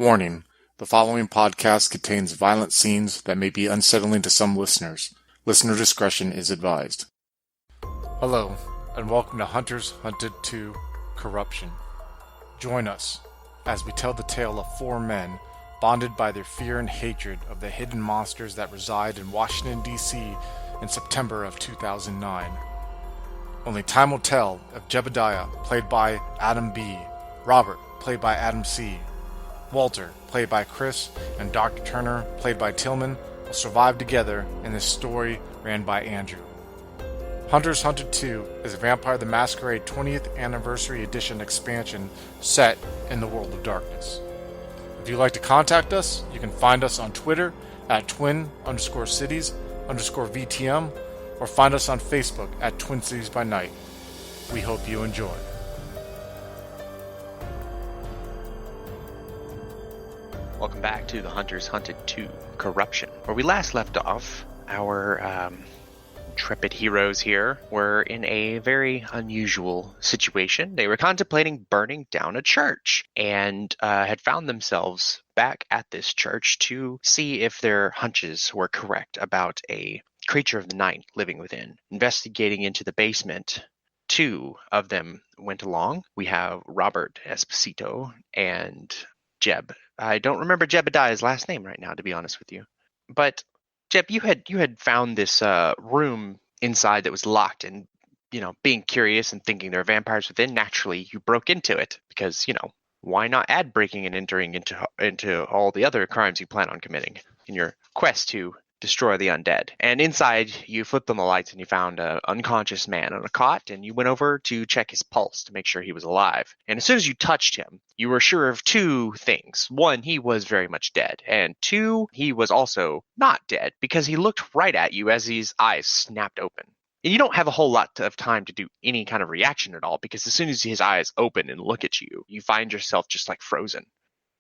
Warning: the following podcast contains violent scenes that may be unsettling to some listeners. Listener discretion is advised. Hello, and welcome to Hunters Hunted 2 Corruption. Join us as we tell the tale of four men bonded by their fear and hatred of the hidden monsters that reside in Washington, D.C. in September of 2009. Only time will tell if Jebediah, played by Adam B., Robert, played by Adam C., Walter, played by Chris, and Dr. Turner, played by Tillman, will survive together in this story ran by Andrew. Hunters Hunted 2 is a Vampire the Masquerade 20th Anniversary Edition expansion set in the World of Darkness. If you'd like to contact us, you can find us on Twitter at twin_cities_VTM or find us on Facebook at Twin Cities by Night. We hope you enjoy. Welcome back to the Hunters Hunted 2 Corruption. Where we last left off, our intrepid heroes here were in a very unusual situation. They were contemplating burning down a church and had found themselves back at this church to see if their hunches were correct about a creature of the night living within. Investigating into the basement, two of them went along. We have Robert Esposito and Jeb. I don't remember Jebediah's last name right now, to be honest with you. But Jeb, you had found this room inside that was locked, and being curious and thinking there are vampires within, naturally you broke into it because why not add breaking and entering into all the other crimes you plan on committing in your quest to destroy the undead. And inside, you flipped on the lights and you found an unconscious man on a cot, and you went over to check his pulse to make sure he was alive. And as soon as you touched him, you were sure of two things. One, he was very much dead. And two, he was also not dead because he looked right at you as his eyes snapped open. And you don't have a whole lot of time to do any kind of reaction at all because as soon as his eyes open and look at you, you find yourself just like frozen.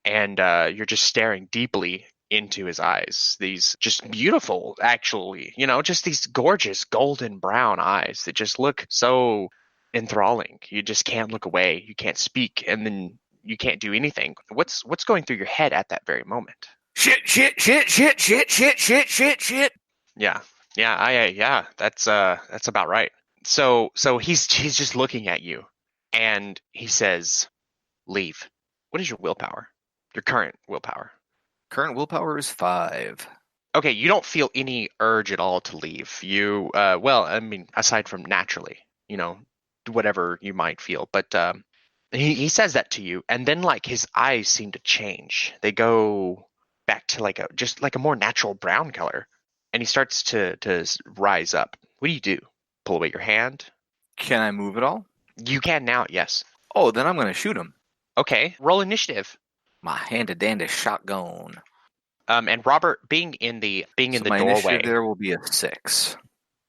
And you're just staring deeply into his eyes. These just beautiful, actually, just these gorgeous golden brown eyes that just look so enthralling. You just can't look away. You can't speak, and then you can't do anything. What's going through your head at that very moment? Shit. Yeah. That's about right. So he's just looking at you, and he says, "Leave." What is your willpower? Your current willpower? Current willpower is 5. Okay, you don't feel any urge at all to leave. You, aside from naturally, whatever you might feel. But he says that to you, and then his eyes seem to change. They go back to a more natural brown color, and he starts to rise up. What do? Pull away your hand? Can I move at all? You can now, yes. Oh, then I'm going to shoot him. Okay, roll initiative. My handy-dandy shotgun. And Robert, being in the my doorway, there will be a 6.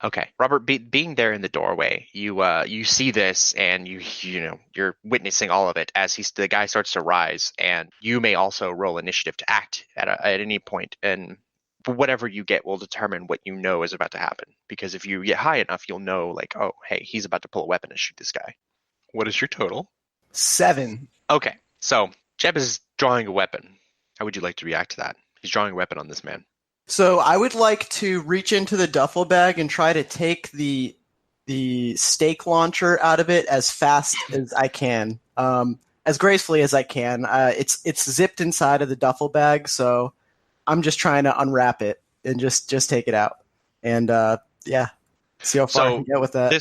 Okay, Robert, being there in the doorway, you see this, and you're witnessing all of it as the guy starts to rise, and you may also roll initiative to act at any point, and whatever you get will determine what you know is about to happen. Because if you get high enough, you'll know oh, hey, he's about to pull a weapon and shoot this guy. What is your total? 7. Okay, so Jeb is drawing a weapon. How would you like to react to that? He's drawing a weapon on this man. So I would like to reach into the duffel bag and try to take the stake launcher out of it as fast as I can, as gracefully as I can. It's zipped inside of the duffel bag, so I'm just trying to unwrap it and just take it out. And see how far I can get with that.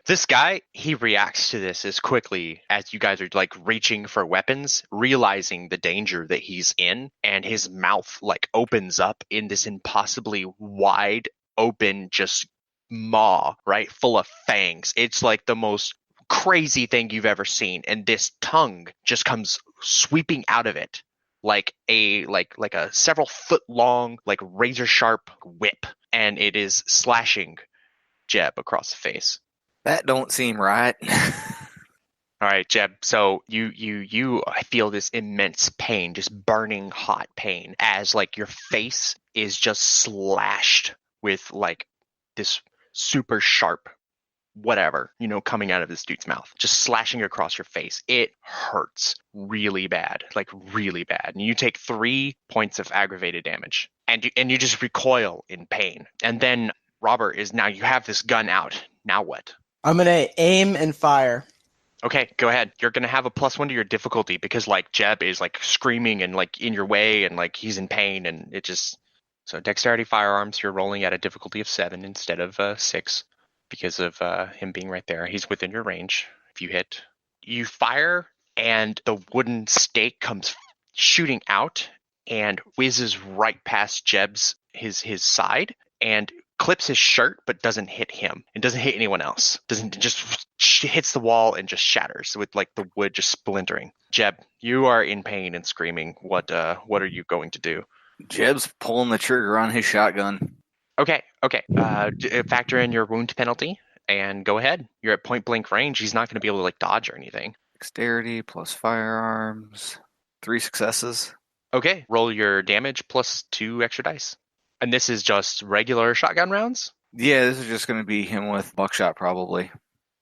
This guy, he reacts to this as quickly as you guys are reaching for weapons, realizing the danger that he's in, and his mouth opens up in this impossibly wide open just maw, right, full of fangs. It's the most crazy thing you've ever seen, and this tongue just comes sweeping out of it like a several foot long razor sharp whip, and it is slashing Jeb across the face. That don't seem right. All right, Jeb. So I feel this immense pain, just burning hot pain, as your face is just slashed with this super sharp whatever, coming out of this dude's mouth, just slashing across your face. It hurts really bad, like really bad. And you take 3 points of aggravated damage, and you just recoil in pain. And then Robert now you have this gun out. Now what? I'm gonna aim and fire. Okay, go ahead. You're gonna have a +1 to your difficulty because like Jeb is like screaming and like in your way and like he's in pain and it just. So dexterity firearms, you're rolling at a difficulty of 7 instead of 6 because of him being right there. He's within your range. If you hit, you fire, and the wooden stake comes shooting out and whizzes right past Jeb's his side and clips his shirt, but doesn't hit him. It doesn't hit anyone else. Doesn't just hits the wall and just shatters with like the wood just splintering. Jeb, you are in pain and screaming. What are you going to do? Jeb's pulling the trigger on his shotgun. Okay. Factor in your wound penalty and go ahead. You're at point blank range. He's not going to be able to like dodge or anything. Dexterity plus firearms. 3 successes. Okay. Roll your damage plus 2 extra dice. And this is just regular shotgun rounds? Yeah, this is just going to be him with buckshot probably.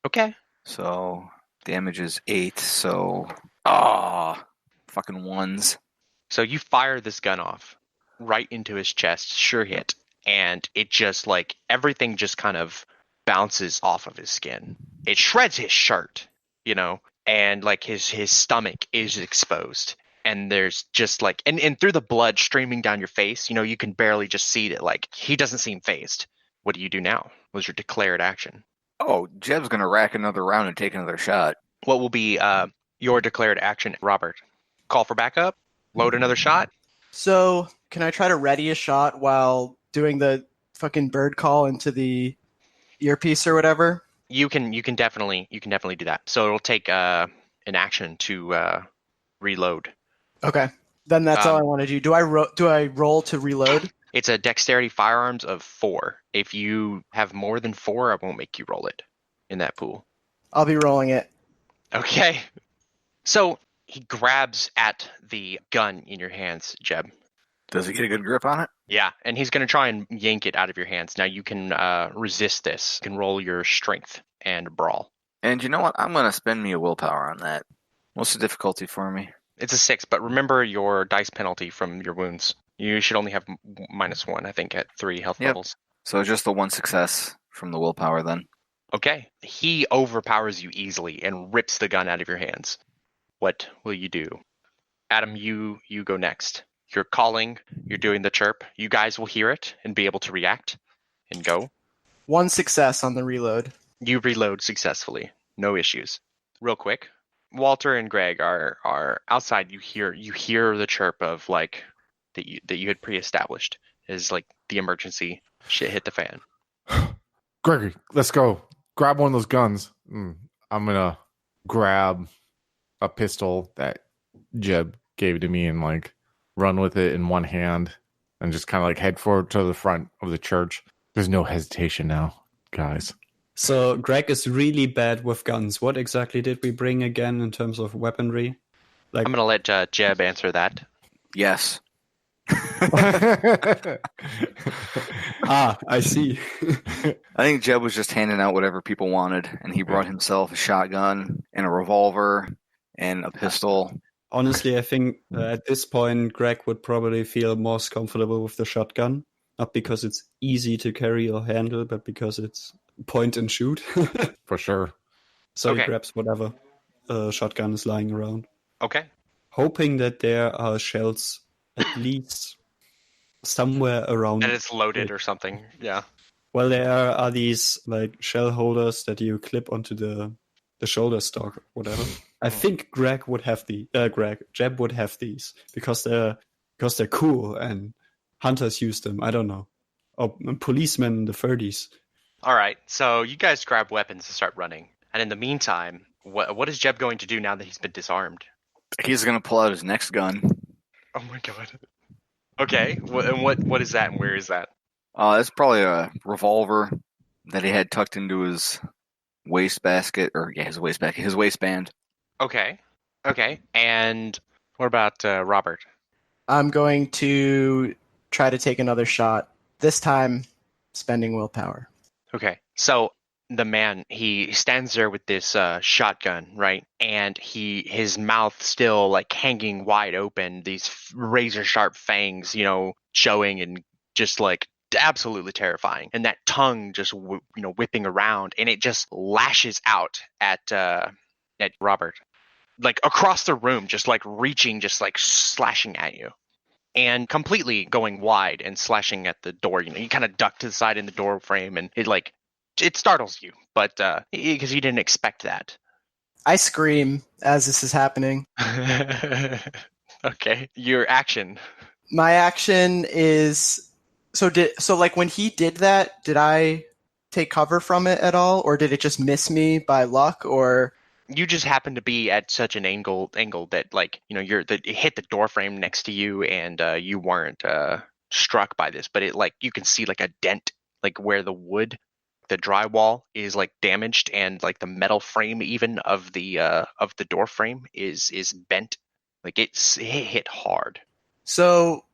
Okay. So damage is 8. So fucking ones. So you fire this gun off right into his chest, sure hit, and it just like everything just kind of bounces off of his skin. It shreds his shirt, and like his stomach is exposed, and there's just like and through the blood streaming down your face, you can barely just see that like he doesn't seem phased. What do you do now? What was your declared action? Oh, Jeb's gonna rack another round and take another shot. What will be your declared action, Robert? Call for backup? Load another shot? So, can I try to ready a shot while doing the fucking bird call into the earpiece or whatever? You can definitely do that. So it'll take an action to reload. Okay, then that's all I want to do. Do I roll to reload? It's a dexterity firearms of 4. If you have more than 4, I won't make you roll it in that pool. I'll be rolling it. Okay. So he grabs at the gun in your hands, Jeb. Does he get a good grip on it? Yeah, and he's going to try and yank it out of your hands. Now you can resist this. You can roll your strength and brawl. And you know what? I'm going to spend me a willpower on that. What's the difficulty for me? It's a 6, but remember your dice penalty from your wounds. You should only have -1, I think, at 3 health levels. So just the 1 success from the willpower then. Okay. He overpowers you easily and rips the gun out of your hands. What will you do? Adam, you go next. You're calling, you're doing the chirp. You guys will hear it and be able to react and go. 1 success on the reload. You reload successfully. No issues. Real quick, Walter and Greg are outside. You hear the chirp of like that you had pre-established is like the emergency shit hit the fan. Gregory, let's go. Grab one of those guns. I'm gonna grab a pistol that Jeb gave to me and like run with it in one hand and just kind of like head forward to the front of the church. There's no hesitation now, guys. So Greg is really bad with guns. What exactly did we bring again in terms of weaponry? I'm going to let Jeb answer that. Yes. I see. I think Jeb was just handing out whatever people wanted, and he brought himself a shotgun and a revolver and a pistol. Honestly, I think at this point, Greg would probably feel most comfortable with the shotgun. Not because it's easy to carry or handle, but because it's point and shoot. For sure. So Okay. he grabs whatever shotgun is lying around. Okay. Hoping that there are shells at least somewhere around. And it's loaded or something. Yeah. Well, there are these like shell holders that you clip onto the shoulder stock or whatever. I think Jeb would have these because they're cool and hunters use them. I don't know. Or policemen in the 30s. All right. So you guys grab weapons and start running. And in the meantime, what is Jeb going to do now that he's been disarmed? He's going to pull out his next gun. Oh my god. Okay. What is that and where is that? It's probably a revolver that he had tucked into his his waistband. Okay. And what about Robert? I'm going to try to take another shot. This time, spending willpower. Okay. So the man, he stands there with this shotgun, right? And his mouth still like hanging wide open, these razor sharp fangs, showing, and just like absolutely terrifying. And that tongue just whipping around, and it just lashes out at Robert, like across the room, just like reaching, just like slashing at you. And completely going wide and slashing at the door. You kind of duck to the side in the door frame, and it startles you, but because you didn't expect that. I scream as this is happening. Okay, your action. My action is like when he did that, did I take cover from it at all, or did it just miss me by luck, or? You just happen to be at such an angle that it hit the door frame next to you, and you weren't struck by this, but it you can see like a dent, like where the drywall is like damaged, and like the metal frame even of the door frame is bent, like it hit hard. So,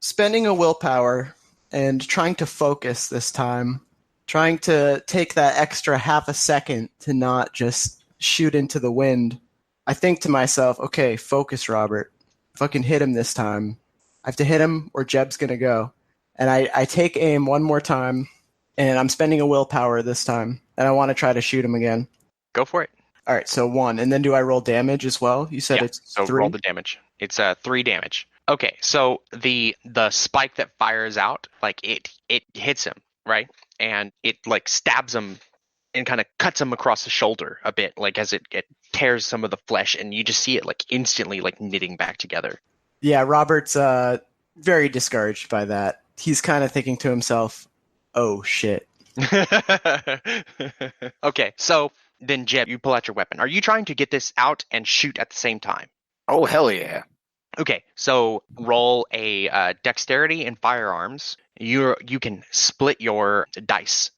spending a willpower and trying to focus this time, trying to take that extra half a second to not just shoot into the wind, I think to myself, okay, focus, Robert. Fucking hit him this time. I have to hit him or Jeb's gonna go. And I take aim one more time, and I'm spending a willpower this time, and I want to try to shoot him again. Go for it. All right, so 1. And then do I roll damage as well? You said it's 3? So roll the damage. It's 3 damage. Okay, so the spike that fires out, like it hits him, right? And it like stabs him and kind of cuts him across the shoulder a bit, like as it tears some of the flesh, and you just see it like instantly like knitting back together. Yeah, Robert's very discouraged by that. He's kind of thinking to himself, oh shit. Okay, so then Jeb, you pull out your weapon. Are you trying to get this out and shoot at the same time? Oh, hell yeah. Okay, so roll a dexterity and firearms. You can split your dice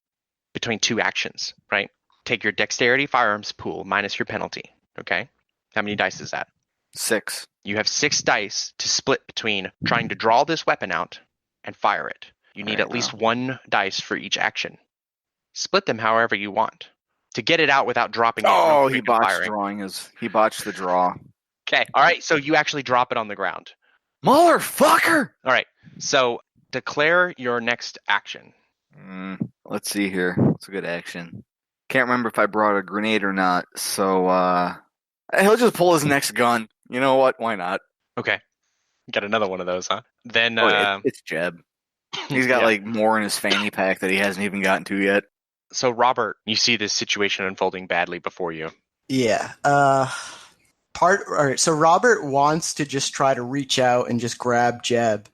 between 2 actions, right? Take your dexterity firearms pool minus your penalty, okay? How many dice is that? 6. You have 6 dice to split between trying to draw this weapon out and fire it. You need at least 1 dice for each action. Split them however you want to get it out without dropping it. Oh, he botched he botched the draw. Okay, all right, so you actually drop it on the ground. Motherfucker! All right, so declare your next action. Let's see here. What's a good action? Can't remember if I brought a grenade or not, so he'll just pull his next gun. You know what? Why not? Okay. Got another one of those, huh? Then it's Jeb. He's got like more in his fanny pack that he hasn't even gotten to yet. So Robert, you see this situation unfolding badly before you. Yeah. All right, so Robert wants to just try to reach out and just grab Jeb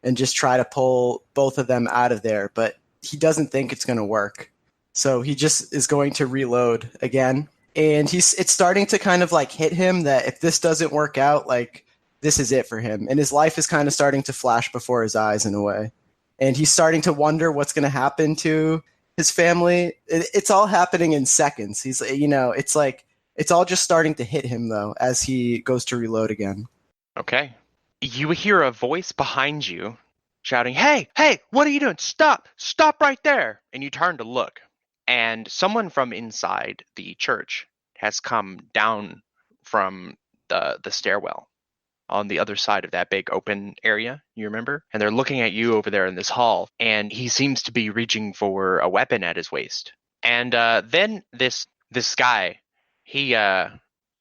and just try to pull both of them out of there, but he doesn't think it's going to work. So he just is going to reload again. And it's starting to kind of like hit him that if this doesn't work out, like this is it for him. And his life is kind of starting to flash before his eyes in a way. And he's starting to wonder what's going to happen to his family. It's all happening in seconds. He's, it's like, it's all just starting to hit him though, as he goes to reload again. Okay. You hear a voice behind you shouting, hey, what are you doing? Stop right there. And you turn to look. And someone from inside the church has come down from the stairwell on the other side of that big open area, you remember? And they're looking at you over there in this hall, and he seems to be reaching for a weapon at his waist. And then this guy, I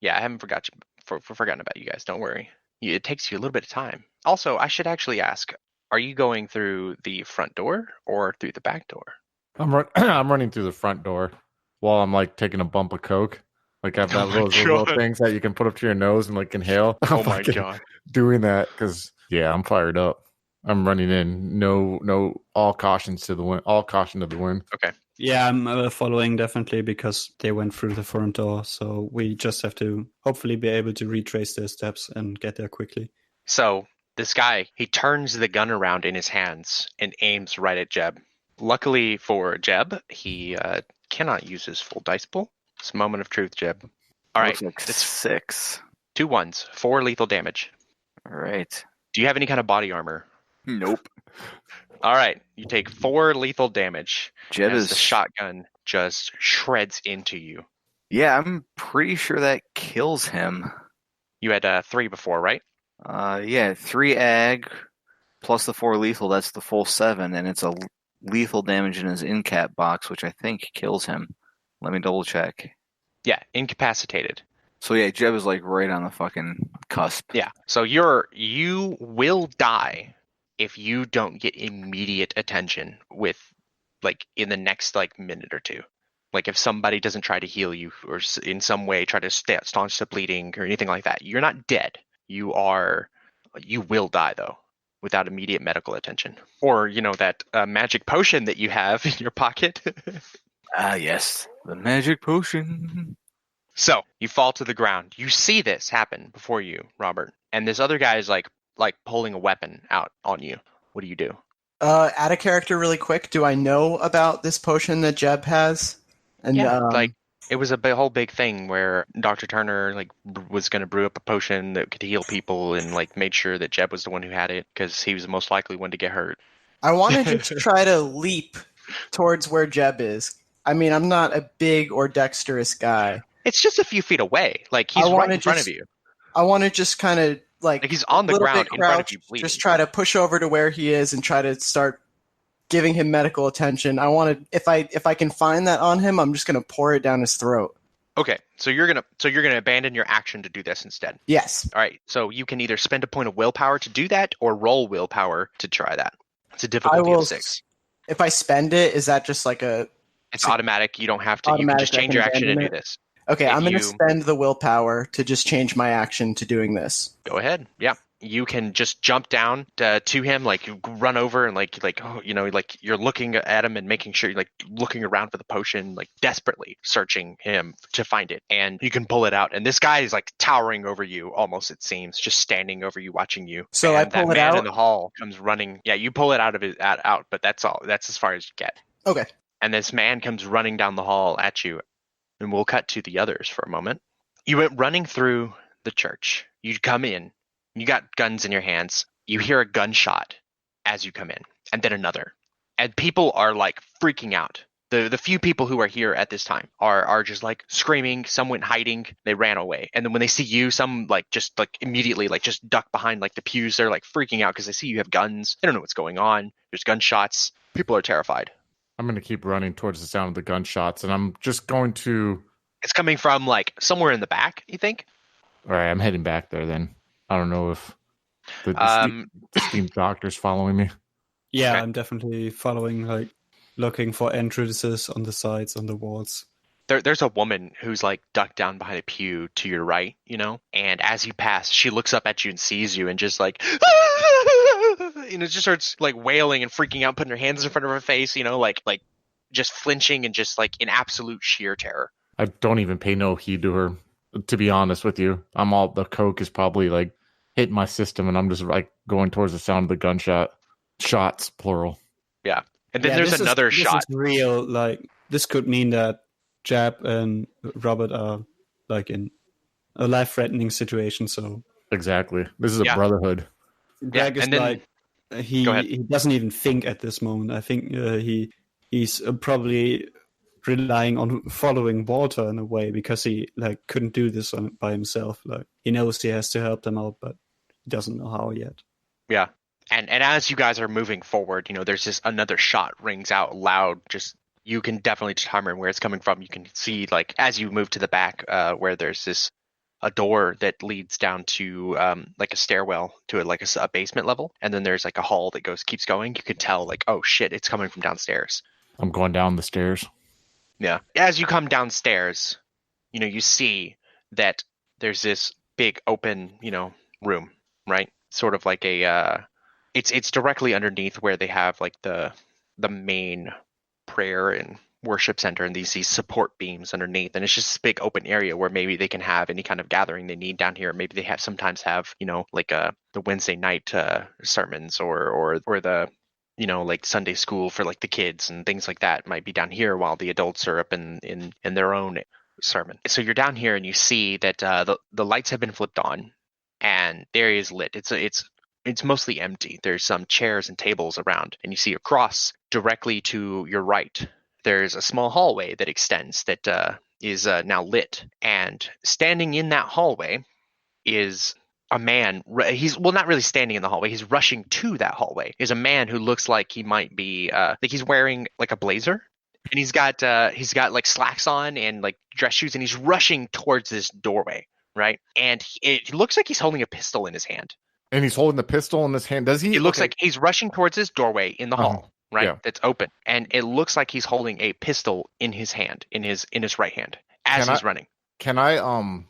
haven't forgotten about you guys, don't worry. It takes you a little bit of time. Also, I should actually ask, are you going through the front door or through the back door? I'm running through the front door while I'm like taking a bump of coke. Like I have those little things that you can put up to your nose and like inhale. Oh my god! Doing that because I'm fired up. I'm running in. No, all caution to the wind. All caution to the wind. Okay. Yeah, I'm following definitely because they went through the front door. So we just have to hopefully be able to retrace their steps and get there quickly. So this guy, he turns the gun around in his hands and aims right at Jeb. Luckily for Jeb, he cannot use his full dice pool. It's a moment of truth, Jeb. All right. Like 6. 2 1s, 4 lethal damage. All right. Do you have any kind of body armor? Nope. All right. You take 4 lethal damage. Jeb as is the shotgun just shreds into you. Yeah, I'm pretty sure that kills him. You had 3 before, right? Yeah, 3 ag plus the 4 lethal. That's the full 7, and it's a lethal damage in his in-cap box, which I think kills him. Let me double check. Yeah, incapacitated. So yeah, Jeb is like right on the fucking cusp. Yeah, so you will die if you don't get immediate attention with, like, in the next, like, minute or two. Like, if somebody doesn't try to heal you or in some way try to staunch the bleeding or anything like that, you're not dead. You will die, though, without immediate medical attention. Or, that magic potion that you have in your pocket. Ah, yes, the magic potion. So you fall to the ground. You see this happen before you, Robert, and this other guy is like pulling a weapon out on you. What do you do? Add a character really quick. Do I know about this potion that Jeb has? And it was a whole big thing where Dr. Turner was going to brew up a potion that could heal people, and made sure that Jeb was the one who had it because he was the most likely one to get hurt. I want to just try to leap towards where Jeb is. I mean, I'm not a big or dexterous guy. It's just a few feet away. He's right in front of you. I want to just kind of he's on the ground in front of you, bleeding. Just try to push over to where he is and try to start giving him medical attention. I want to, if I can find that on him, I'm just going to pour it down his throat. Okay, so you're gonna abandon your action to do this instead. Yes. All right. So you can either spend a point of willpower to do that, or roll willpower to try that. It's a difficulty of 6. If I spend it, is that just like a? It's automatic. You don't have to. You can just change your action and do this. Okay, I'm going to spend the willpower to just change my action to doing this. Go ahead. Yeah. You can just jump down to him, you run over and you're looking at him and making sure you're looking around for the potion, desperately searching him to find it. And you can pull it out. And this guy is towering over you, almost, it seems, just standing over you, watching you. So and I pull that it out. Man in the hall comes running. Yeah, you pull it out of out, but that's all. That's as far as you get. Okay. And this man comes running down the hall at you. And we'll cut to the others for a moment. You went running through the church. You come in. You got guns in your hands. You hear a gunshot as you come in, and then another. And people are freaking out. The few people who are here at this time are just screaming. Some went hiding. They ran away. And then when they see you, some just immediately just duck behind the pews. They're freaking out because they see you have guns. They don't know what's going on. There's gunshots. People are terrified. I'm going to keep running towards the sound of the gunshots, and I'm just going to... It's coming from, somewhere in the back, you think? All right, I'm heading back there then. I don't know if the esteemed doctor's following me. Yeah, Okay. I'm definitely following, looking for entrances on the sides, on the walls. There's a woman who's ducked down behind a pew to your right, and as you pass, she looks up at you and sees you and just just starts wailing and freaking out, putting her hands in front of her face, just flinching and just in absolute sheer terror. I don't even pay no heed to her, to be honest with you. The coke is probably hitting my system, and I'm just going towards the sound of the gunshot. Shots, plural. Yeah. And then there's another shot. This is real, this could mean that Jab and Robert are in a life-threatening situation, so... Exactly. This is a brotherhood. Greg is and then, he doesn't even think at this moment. I think he's probably relying on following Walter in a way, because he couldn't do this by himself. He knows he has to help them out, but he doesn't know how yet. Yeah. And as you guys are moving forward, there's this another shot rings out loud. Just you can definitely determine where it's coming from. You can see as you move to the back, where there's a door that leads down to a stairwell to a basement level, and then there's a hall that keeps going. You can tell oh shit, it's coming from downstairs. I'm going down the stairs. Yeah. As you come downstairs, you see that there's this big open, room, right? Sort of it's directly underneath where they have the main prayer and worship center, and these support beams underneath, and it's just this big open area where maybe they can have any kind of gathering they need down here. Maybe they sometimes have the Wednesday night sermons or the Sunday school for the kids and things like that might be down here, while the adults are up in their own sermon. So you're down here and you see that the lights have been flipped on and the area is lit. It's mostly empty. There's some chairs and tables around, and you see a cross directly to your right there's a small hallway that extends that is now lit. And standing in that hallway is a man. He's not really standing in the hallway. He's rushing to that hallway. Is a man who looks like he might be like he's wearing like a blazer, and he's got like slacks on and like dress shoes, and he's rushing towards this doorway, right? And it looks like he's holding a pistol in his hand. And he's holding the pistol in his hand. Does he? It looks like he's rushing towards this doorway in the hall, right? Yeah. That's open, and it looks like he's holding a pistol in his hand, in his right hand, as he's running. Can I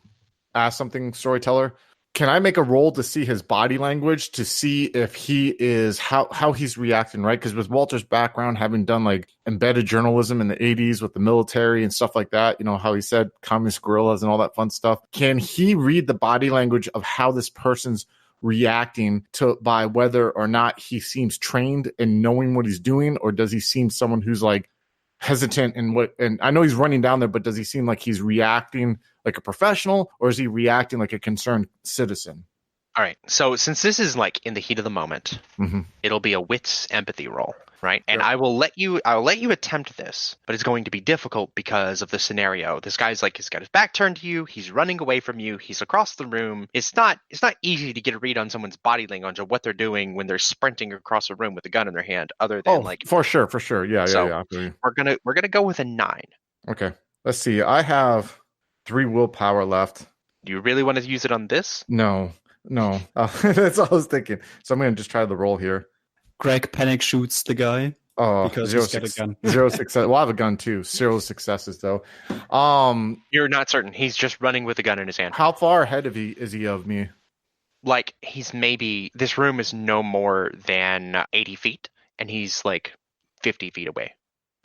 ask something, storyteller? Can I make a roll to see his body language to see if he is how he's reacting, right? Because with Walter's background, having done like embedded journalism in the 80s with the military and stuff like that, you know, how he said communist guerrillas and all that fun stuff. Can he read the body language of how this person's reacting to by whether or not he seems trained and knowing what he's doing, or does he seem someone who's like hesitant and I know he's running down there, but does he seem like he's reacting like a professional, or is he reacting like a concerned citizen? All right. So since this is like in the heat of the moment, it'll be a wits empathy roll, right? And I'll let you attempt this, but it's going to be difficult because of the scenario. This guy's like, he's got his back turned to you. He's running away from you. He's across the room. It's not easy to get a read on someone's body language of what they're doing when they're sprinting across a room with a gun in their hand, other than like, for sure. Yeah. We're going to go with a 9. Okay. Let's see. I have 3 willpower left. Do you really want to use it on this? No. That's all I was thinking. So I'm going to just try the roll here. Greg panic shoots the guy. Oh, because he's got a gun. 0 success. Well, I have a gun too. 0 successes though. You're not certain. He's just running with a gun in his hand. How far ahead is he of me? Like this room is no more than 80 feet, and he's like 50 feet away.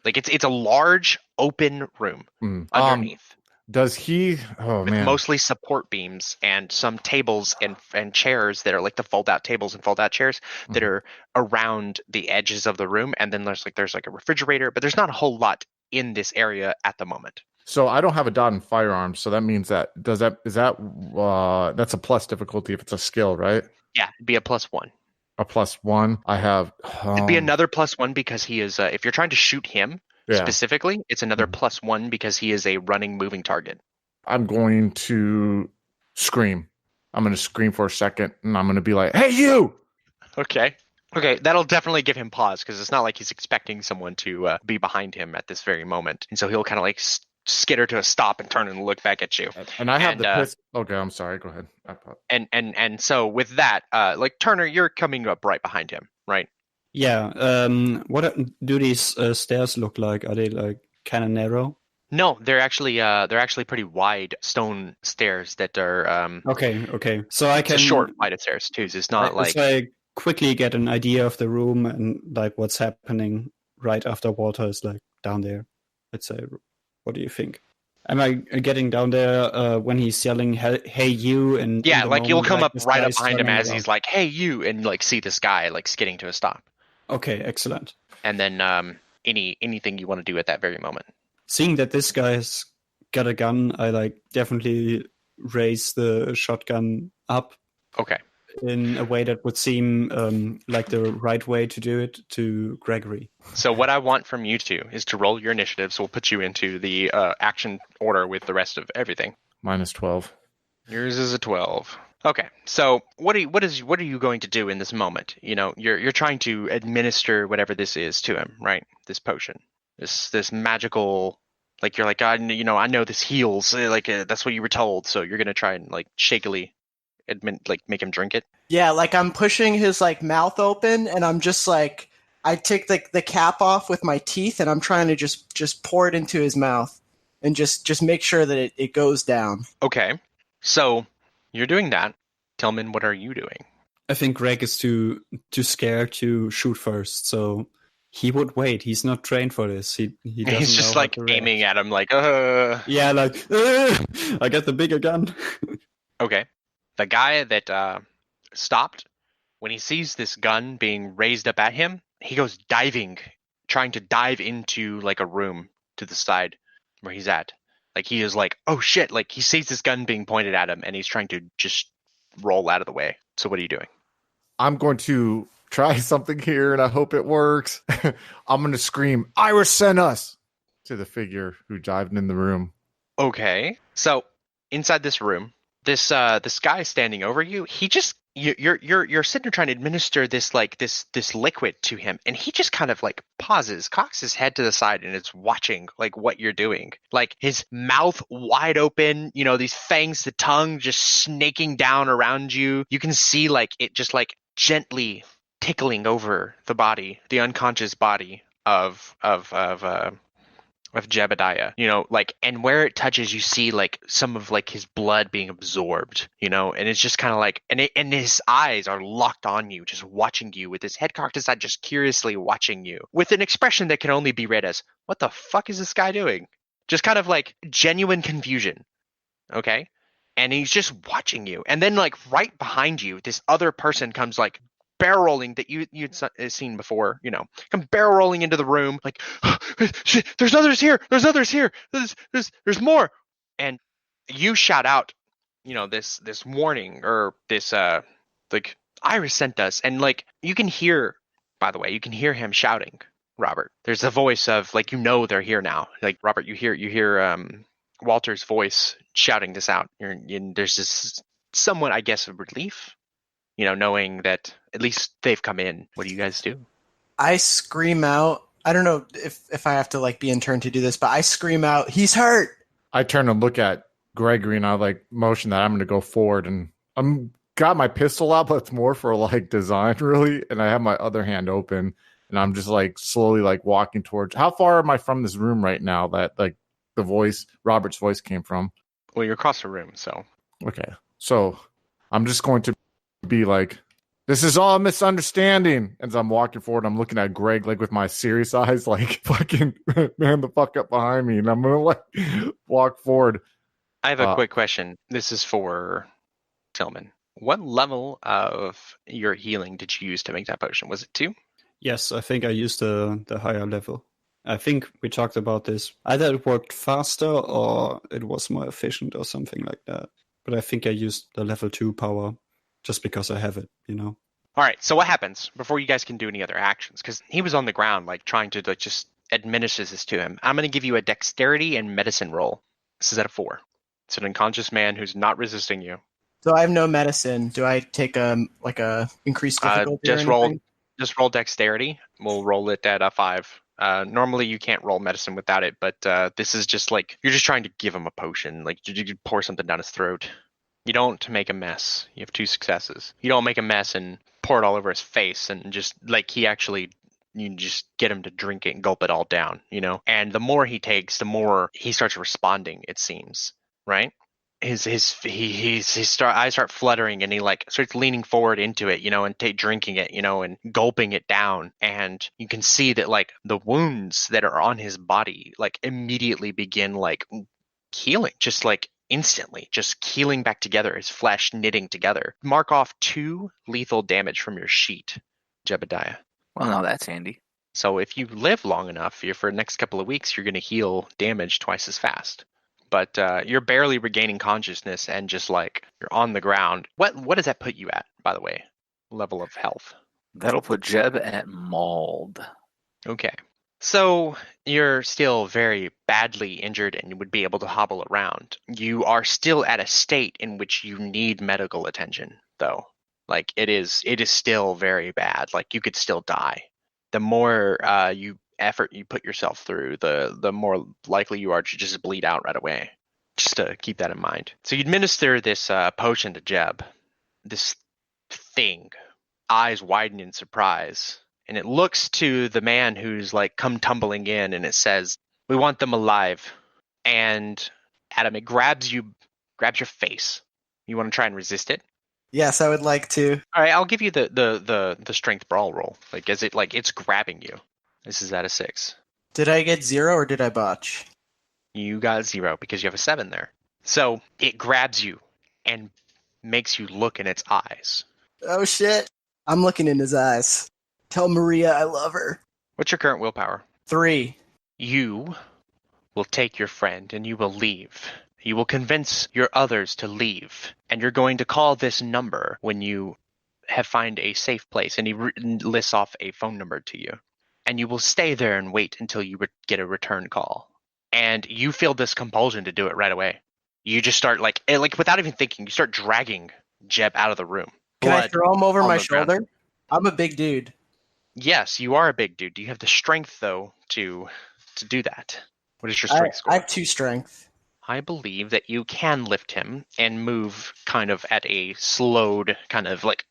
Like it's a large open room underneath. Does he? Oh with man! Mostly support beams and some tables and chairs that are like the fold-out tables and fold-out chairs that are around the edges of the room. And then there's like a refrigerator, but there's not a whole lot in this area at the moment. So I don't have a dot in firearms, so that means that's a plus difficulty if it's a skill, right? Yeah, it'd be a +1. A +1. I have. It'd be another +1 because he is. If you're trying to shoot him. Yeah. Specifically, it's another +1 because he is a running, moving target. I'm going to scream. I'm going to scream for a second, and I'm going to be like, "Hey, you!" Okay. That'll definitely give him pause because it's not like he's expecting someone to be behind him at this very moment, and so he'll kind of like skitter to a stop and turn and look back at you. And I have the piss. Okay, I'm sorry. Go ahead. And so with that, like Turner, you're coming up right behind him, right? Yeah. What do these stairs look like? Are they like kind of narrow? No, they're actually pretty wide stone stairs that are. Okay. So I can it's a short flight of stairs too. So it's not like. So I quickly get an idea of the room and like what's happening right after Walter is like down there. Let's say, what do you think? Am I getting down there when he's yelling, "Hey you!" And yeah, like you'll come like, up right up behind him as around. He's like, "Hey you!" and like see this guy like skidding to a stop. Okay, excellent. And then anything you want to do at that very moment. Seeing that this guy's got a gun, I like definitely raise the shotgun up. Okay. In a way that would seem like the right way to do it to Gregory. So what I want from you two is to roll your initiative. So we'll put you into the action order with the rest of everything. -12. Yours is a 12. Okay, so what are you going to do in this moment? You know, you're trying to administer whatever this is to him, right? This potion, this magical, like you're like, I know this heals, like that's what you were told. So you're gonna try and like shakily, make him drink it. Yeah, like I'm pushing his like mouth open, and I'm just like, I take the cap off with my teeth, and I'm trying to just pour it into his mouth, and just make sure that it goes down. Okay, so. You're doing that. Tillman, what are you doing? I think Greg is too scared to shoot first, so he would wait. He's not trained for this. He's just like aiming at him, like, Yeah, like, I got the bigger gun. Okay. The guy that stopped, when he sees this gun being raised up at him, he goes diving, trying to dive into like a room to the side where he's at. Like he is like, oh shit, like he sees this gun being pointed at him and he's trying to just roll out of the way. So what are you doing? I'm going to try something here and I hope it works. I'm going to scream, Iris sent us. to the figure who dived in the room. Okay. So inside this room, this guy standing over you, he just you're sitting there trying to administer this this liquid to him, and he just kind of like pauses, cocks his head to the side, and is watching like what you're doing. Like his mouth wide open, these fangs, the tongue just snaking down around you. You can see like it just like gently tickling over the body, the unconscious body of Jebediah, and where it touches, you see like some of like his blood being absorbed, and it's just kind of like, and his eyes are locked on you, just watching you with his head cocked aside, just curiously watching you with an expression that can only be read as, what the fuck is this guy doing? Just kind of like genuine confusion. Okay. And he's just watching you. And then like right behind you, this other person comes like barrel rolling that you'd seen before, come barrel rolling into the room like, there's others here, there's more, and you shout out, this warning, or this like, Iris sent us, and like you can hear, by the way, you can hear him shouting, Robert. There's a voice of like, they're here now. Like Robert, you hear Walter's voice shouting this out. There's this somewhat, I guess, of relief, knowing that at least they've come in. What do you guys do? I scream out. I don't know if I have to like be in turn to do this, but I scream out, he's hurt. I turn and look at Gregory, and I like motion that I'm going to go forward, and I'm got my pistol out, but it's more for like design really. And I have my other hand open, and I'm just like slowly like walking towards. How far am I from this room right now that like Robert's voice came from? Well, you're across the room, so. Okay. So I'm just going to be like, this is all a misunderstanding. As I'm walking forward, I'm looking at Greg like with my serious eyes, like fucking man the fuck up behind me, and I'm gonna like walk forward. I have a quick question. This is for Tillman. What level of your healing did you use to make that potion? Was it 2? Yes, I think I used the higher level. I think we talked about this. Either it worked faster or it was more efficient or something like that. But I think I used the level 2 power just because I have it, All right, so what happens before you guys can do any other actions? Because he was on the ground, like, trying to like, just administer this to him. I'm going to give you a dexterity and medicine roll. This is at a 4. It's an unconscious man who's not resisting you. So I have no medicine. Do I take a increased difficulty? Just roll dexterity. We'll roll it at a 5. Normally you can't roll medicine without it, but this is just like, you're just trying to give him a potion. Like, you pour something down his throat. You don't make a mess. You have 2 successes. You don't make a mess and pour it all over his face, and just like you just get him to drink it and gulp it all down, And the more he takes, the more he starts responding, it seems, right? His eyes start fluttering, and he like starts leaning forward into it, and drinking it, and gulping it down. And you can see that like the wounds that are on his body like immediately begin like healing, just like instantly, just healing back together, his flesh knitting together. Mark off 2 lethal damage from your sheet, Jebediah. Well, now that's handy. So if you live long enough, for the next couple of weeks, you're going to heal damage twice as fast. But you're barely regaining consciousness, and just like you're on the ground. What does that put you at, by the way? Level of health. That'll put Jeb at mauled. Okay. So you're still very badly injured and would be able to hobble around. You are still at a state in which you need medical attention, though. Like it is still very bad. Like you could still die. The more effort you put yourself through, the more likely you are to just bleed out right away. Just to keep that in mind. So you administer this potion to Jeb. This thing, eyes widen in surprise. And it looks to the man who's like come tumbling in, and it says, "We want them alive." And Adam, it grabs your face. You want to try and resist it? Yes, I would like to. All right, I'll give you the strength brawl roll. Like as it's grabbing you. This is at a 6. Did I get 0 or did I botch? You got 0 because you have a 7 there. So it grabs you and makes you look in its eyes. Oh shit! I'm looking in his eyes. Tell Maria I love her. What's your current willpower? 3. You will take your friend and you will leave. You will convince your others to leave. And you're going to call this number when you have found a safe place. And he lists off a phone number to you. And you will stay there and wait until you get a return call. and you feel this compulsion to do it right away. You just start like without even thinking, you start dragging Jeb out of the room. Can I Blood throw him over on my the ground. shoulder? I'm a big dude. Yes, you are a big dude. Do you have the strength though to do that? What is your strength score? I have 2 strength. I believe that you can lift him and move kind of at a slowed kind of like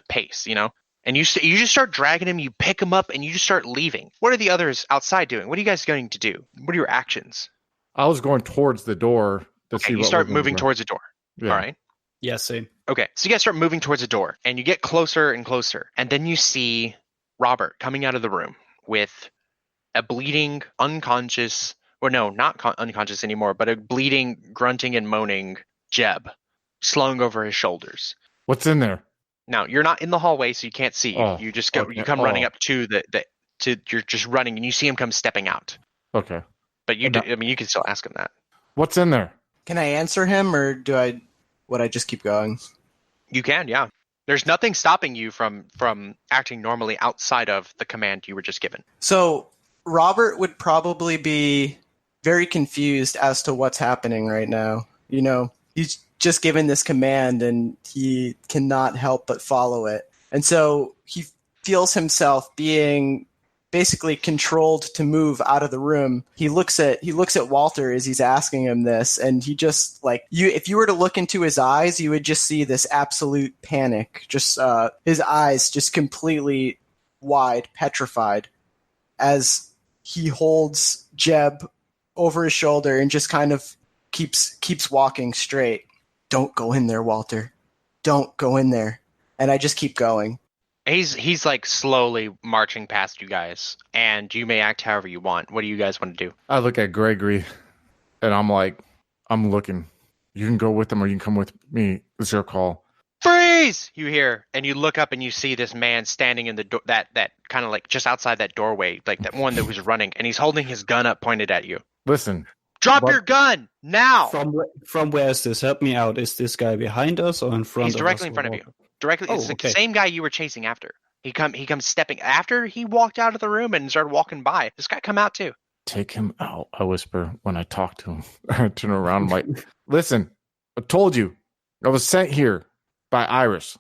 pace, you know? And you just start dragging him, you pick him up, and you just start leaving. What are the others outside doing? What are you guys going to do? What are your actions? I was going towards the door to see You what start was in moving the door. towards the door. Yeah. All right. Yeah, same. Okay, so you guys start moving towards the door, and you get closer and closer, and then you see Robert coming out of the room with a bleeding, unconscious, or no, not unconscious anymore, but a bleeding, grunting, and moaning Jeb slung over his shoulders. What's in there? Now, you're not in the hallway, so you can't see. Oh, You just go. okay. You come running up to you're just running, and you see him come stepping out. Okay. But you, No. I mean, you can still ask him that. What's in there? Can I answer him, or would I just keep going? You can, yeah. There's nothing stopping you from acting normally outside of the command you were just given. So Robert would probably be very confused as to what's happening right now. You know, he's just given this command and he cannot help but follow it. And so he feels himself being basically controlled to move out of the room. He looks at Walter as he's asking him this, and he just if you were to look into his eyes, you would just see this absolute panic. Just his eyes just completely wide, petrified, as he holds Jeb over his shoulder and just kind of keeps walking straight. Don't go in there, Walter. Don't go in there. And I just keep going. He's like slowly marching past you guys, and you may act however you want. What do you guys want to do? I look at Gregory, and I'm like, I'm looking. You can go with him, or you can come with me. It's your call. Freeze! You hear, and you look up, and you see this man standing in the door, that kind of like just outside that doorway, like that one that was running, and he's holding his gun up, pointed at you. Listen. Drop your gun now! From where is this? Help me out. Is this guy behind us or in front of us? He's directly in front of you. Directly, Oh, it's okay. the same guy you were chasing after. He comes stepping after he walked out of the room and started walking by. This guy come out too. Take him out, I whisper when I talk to him. I turn around, I'm like, listen, I told you. I was sent here by Iris.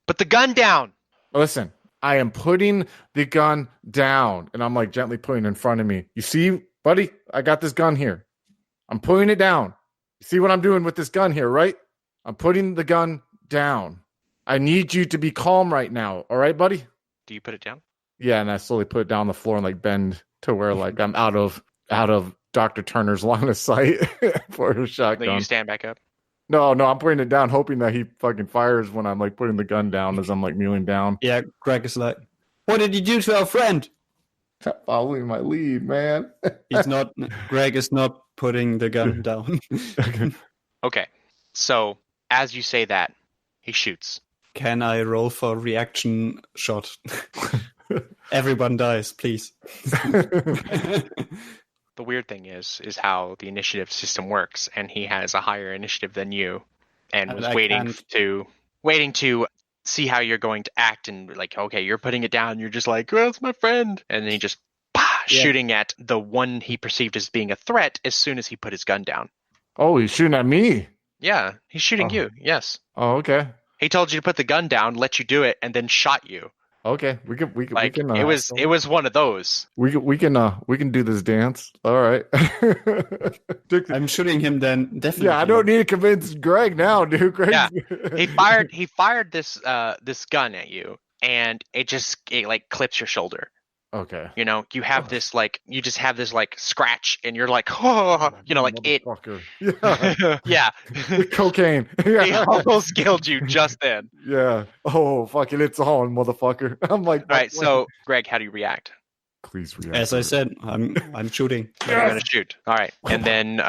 Put the gun down. Listen, I am putting the gun down. And I'm like gently putting it in front of me. You see, buddy, I got this gun here. I'm putting it down. You see what I'm doing with this gun here, right? I'm putting the gun down. I need you to be calm right now. All right, buddy? Do you put it down? Yeah, and I slowly put it down on the floor and like bend to where like I'm out of Dr. Turner's line of sight for his shotgun. Then you stand back up. No, I'm putting it down, hoping that he fucking fires when I'm like putting the gun down as I'm like kneeling down. Yeah, Greg is like, what did you do to our friend? Following my lead, man. Greg is not putting the gun down. Okay. So as you say that, he shoots. Can I roll for reaction shot? Everyone dies, please. The weird thing is how the initiative system works, and he has a higher initiative than you, and was waiting to see how you're going to act, and like, okay, you're putting it down, you're just like, oh, it's my friend, and then he just shooting at the one he perceived as being a threat as soon as he put his gun down. Oh, he's shooting at me. Yeah, he's shooting you. Yes. Oh, okay. He told you to put the gun down, let you do it, and then shot you. Okay, we can. It was one of those. We can do this dance. All right. I'm shooting him then. Definitely. Yeah, I don't need to convince Greg now, dude. Greg. Yeah, he fired this gun at you, and it like clips your shoulder. Okay. You know, you have this you just have this scratch, and you're like, oh, you know, like it. Yeah. Yeah. Cocaine. He almost killed you just then. Yeah. Oh, fuck it, it's on, motherfucker. I'm like, all right. So, Greg, how do you react? Please react. As I said, I'm shooting. You're gonna shoot. All right. And then,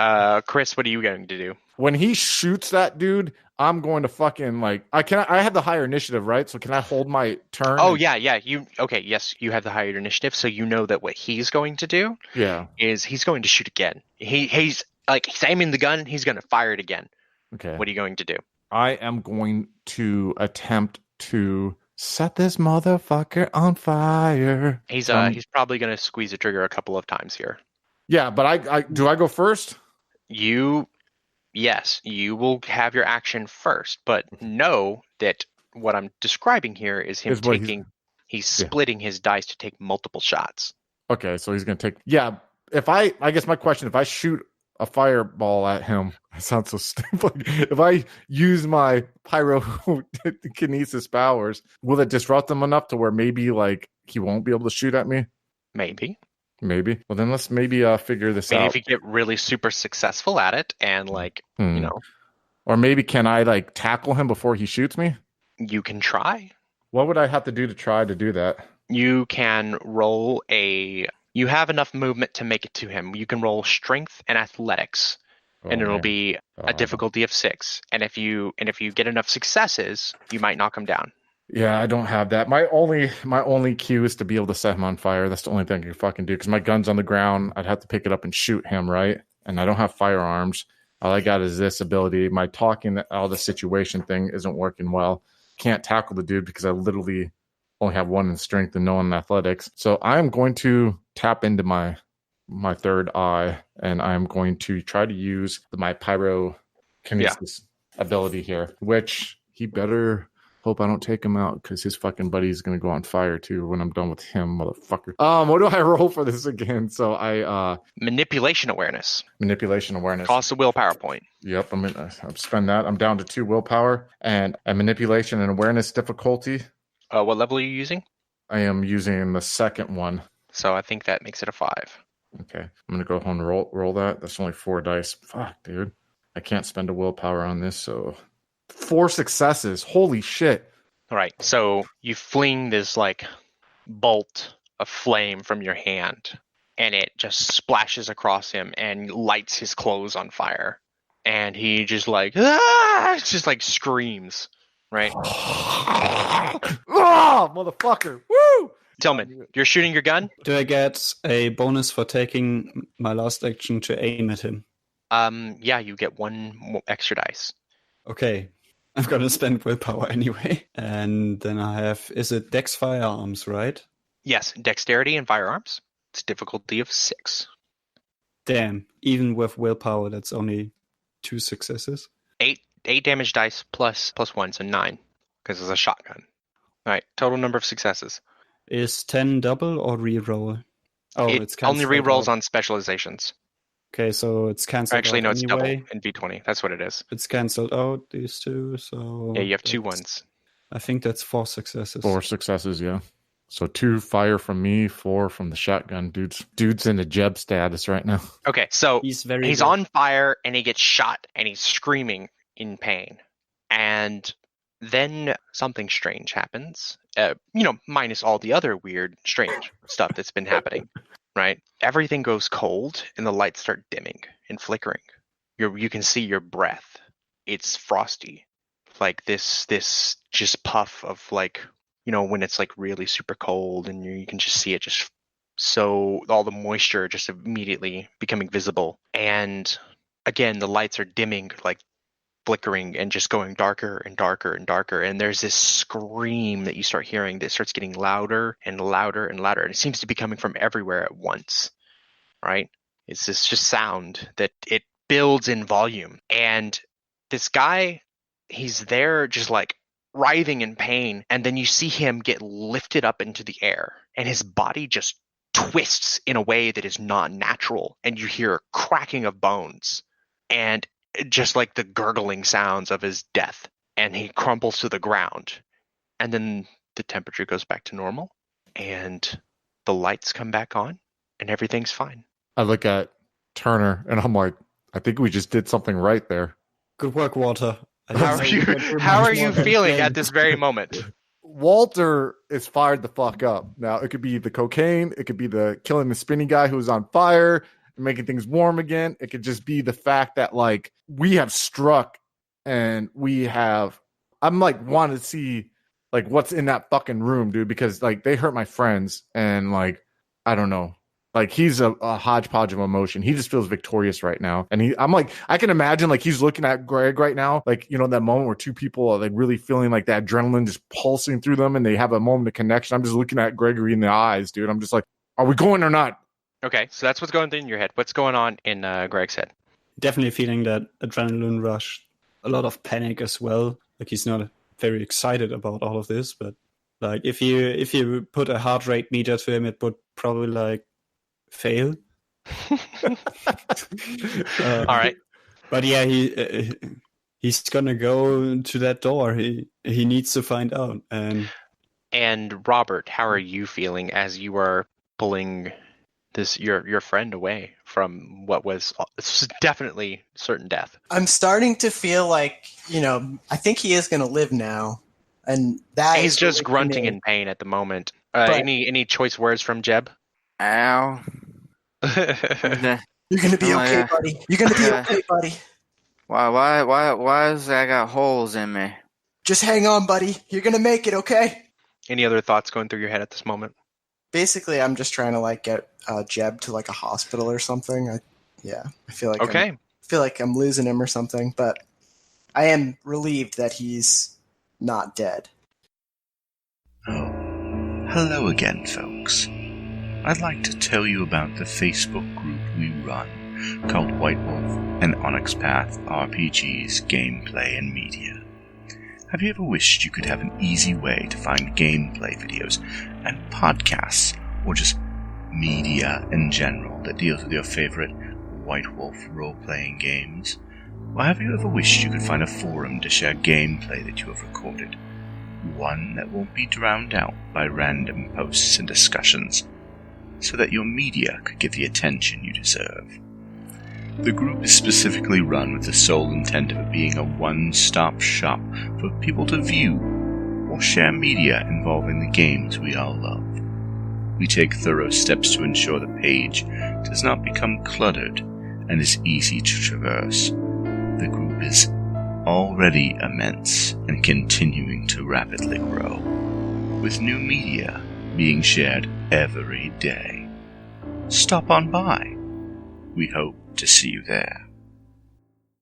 Chris, what are you going to do? When he shoots that dude, I'm going to fucking I have the higher initiative, right? So can I hold my turn? Oh yeah. Yes, you have the higher initiative, so you know that what he's going to do is he's going to shoot again. He's aiming the gun, he's gonna fire it again. Okay. What are you going to do? I am going to attempt to set this motherfucker on fire. He's probably gonna squeeze the trigger a couple of times here. Yeah, but I do I go first? Yes, you will have your action first, but know that what I'm describing here is him Is what he's splitting his dice to take multiple shots. Okay, so he's gonna take. Yeah, if I guess my question, if I shoot a fireball at him, that sounds so stupid. If I use my pyrokinesis powers, will it disrupt him enough to where maybe like he won't be able to shoot at me? Maybe. Maybe. Well, then let's maybe figure this Maybe out. if you get really super successful at it, and like or maybe can I like tackle him before he shoots me? you can try. What would I have to do to try to do that? You can roll you have enough movement to make it to him. You can roll strength and athletics, and it'll be a difficulty of 6. And if you get enough successes, you might knock him down. Yeah, I don't have that. My only cue is to be able to set him on fire. That's the only thing I can fucking do because my gun's on the ground. I'd have to pick it up and shoot him, right? And I don't have firearms. All I got is this ability. My talking out the situation thing isn't working well. Can't tackle the dude because I literally only have 1 in strength and no in athletics. So I'm going to tap into my third eye, and I'm going to try to use my pyrokinesis ability here, which he better hope I don't take him out because his fucking buddy's going to go on fire too when I'm done with him, motherfucker. What do I roll for this again? So I manipulation awareness. Cost a willpower point. Yep, I'm spend that. I'm down to 2 willpower and a manipulation and awareness difficulty. What level are you using? I am using the second one. So I think that makes it a 5. Okay, I'm gonna go home and roll that. That's only 4 dice. Fuck, dude. I can't spend a willpower on this, so 4 successes. Holy shit. All right, so you fling this like bolt of flame from your hand, and it just splashes across him and lights his clothes on fire. And he just like, just like screams, right? Oh, motherfucker. Woo! Tillman, you're shooting your gun? Do I get a bonus for taking my last action to aim at him? Yeah, you get 1 extra dice. Okay. I'm going to spend willpower anyway. And then I have, is it Dex Firearms, right? Yes, dexterity and firearms. It's difficulty of 6. Damn. Even with willpower, that's only 2 successes. 8 damage dice plus 1, so 9. Because it's a shotgun. All right, total number of successes. Is 10 double or reroll? Oh, it's only rerolls on specializations. Okay, so it's cancelled. Actually, no, it's anyway. double in V20. That's what it is. It's cancelled out, these 2, so... Yeah, you have 2 ones. I think that's 4 successes. 4 successes, yeah. So 2 fire from me, 4 from the shotgun. Dude's in a Jeb status right now. Okay, so he's on fire, and he gets shot, and he's screaming in pain. And then something strange happens. Minus all the other weird, strange stuff that's been happening. Right? Everything goes cold and the lights start dimming and flickering. You can see your breath. It's frosty. Like this just puff of like, when it's like really super cold and you can just see it just so all the moisture just immediately becoming visible. And again, the lights are dimming, like flickering and just going darker and darker and darker. And there's this scream that you start hearing that starts getting louder and louder and louder. And it seems to be coming from everywhere at once, right? It's this just sound that it builds in volume. And this guy, he's there just like writhing in pain. And then you see him get lifted up into the air and his body just twists in a way that is not natural. And you hear a cracking of bones. And just like the gurgling sounds of his death, and he crumbles to the ground, and then the temperature goes back to normal, and the lights come back on, and everything's fine. I look at Turner, and I'm like, I think we just did something right there. Good work, Walter. How are you feeling at this very moment? Walter is fired the fuck up. Now, it could be the cocaine, it could be the killing the spinny guy who was on fire, making things warm again. It could just be the fact that like we have struck and I'm like wanting to see like what's in that fucking room, dude, because like they hurt my friends and like I don't know, like he's a hodgepodge of emotion. He just feels victorious right now, and I'm like, I can imagine like he's looking at Greg right now, like that moment where 2 people are like really feeling like that adrenaline just pulsing through them and they have a moment of connection. I'm just looking at Gregory in the eyes, dude. I'm just like, are we going or not? Okay, so that's what's going through in your head. What's going on in Greg's head? Definitely feeling that adrenaline rush, a lot of panic as well. Like he's not very excited about all of this, but like if you put a heart rate meter to him, it would probably like fail. All right. But yeah, he's gonna go to that door. He needs to find out. And Robert, how are you feeling as you are pulling your friend away from what was definitely certain death? I'm starting to feel like, I think he is going to live now. And that He's is just really grunting me. in pain at the moment. But- Any choice words from Jeb? Ow. You're going to be Oh, okay, yeah. buddy. You're going to be Yeah. okay, buddy. Why is I got holes in me? Just hang on, buddy. You're going to make it, okay? Any other thoughts going through your head at this moment? Basically, I'm just trying to get Jeb to a hospital or something. I feel like I'm losing him or something, but I am relieved that he's not dead. Oh, hello again, folks. I'd like to tell you about the Facebook group we run called White Wolf and Onyx Path RPGs Gameplay and Media. Have you ever wished you could have an easy way to find gameplay videos and podcasts, or just media in general that deals with your favorite White Wolf role-playing games? Or have you ever wished you could find a forum to share gameplay that you have recorded? One that won't be drowned out by random posts and discussions, so that your media could get the attention you deserve. The group is specifically run with the sole intent of it being a one-stop shop for people to view or share media involving the games we all love. We take thorough steps to ensure the page does not become cluttered and is easy to traverse. The group is already immense and continuing to rapidly grow, with new media being shared every day. Stop on by. We hope to see you there.